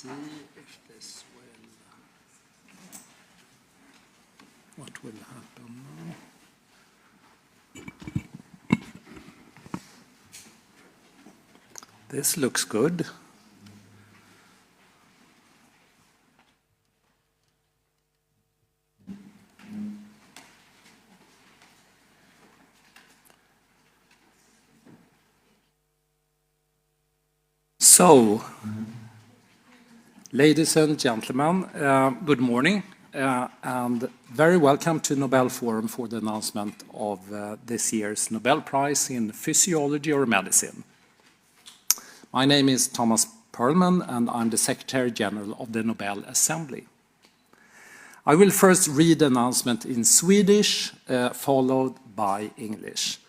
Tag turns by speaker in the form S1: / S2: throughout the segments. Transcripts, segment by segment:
S1: see if this will, what will happen now. This looks good. So, ladies and gentlemen, good morning, and very welcome to Nobel Forum for the announcement of this year's Nobel Prize in Physiology or Medicine. My name is Thomas Perlman, and I'm the Secretary General of the Nobel Assembly. I will first read the announcement in Swedish, followed by English.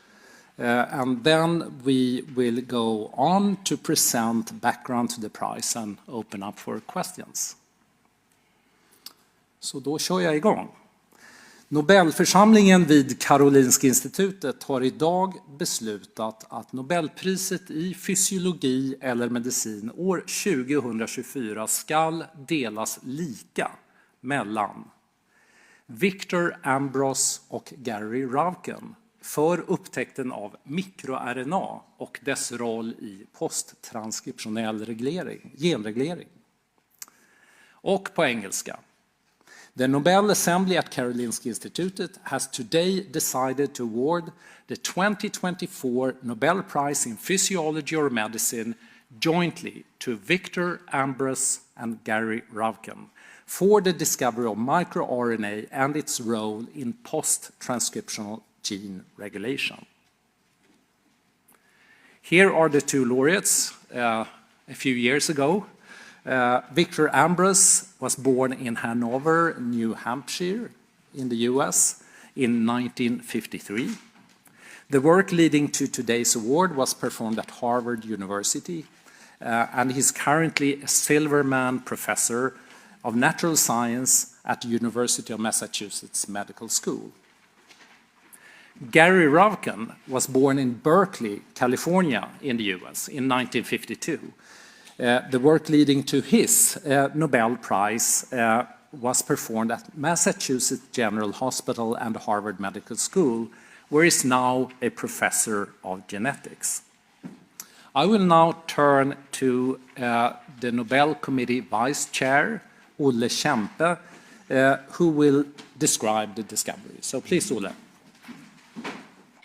S1: And then we will go on to present background to the prize and open up for questions. Så då kör jag igång. Nobelförsamlingen vid Karolinska Institutet har idag beslutat att Nobelpriset i fysiologi eller medicin år 2024 ska delas lika mellan Victor Ambros och Gary Ruvkun för upptäckten av microRNA och dess roll i post-transcriptional genreglering. Och på engelska. The Nobel Assembly at Karolinska Institutet has today decided to award the 2024 Nobel Prize in Physiology or Medicine jointly to Victor Ambros and Gary Ruvkun for the discovery of microRNA and its role in post-transcriptional gene regulation. Here are the two laureates a few years ago. Victor Ambros was born in Hanover, New Hampshire, in the US in 1953. The work leading to today's award was performed at Harvard University, and he's currently a Silverman Professor of Natural Science at the University of Massachusetts Medical School. Gary Ruvkun was born in Berkeley, California, in the US in 1952. The work leading to his Nobel Prize was performed at Massachusetts General Hospital and Harvard Medical School, where he is now a professor of genetics. I will now turn to the Nobel Committee Vice Chair, Olle Kempe, who will describe the discovery. So please, Olle.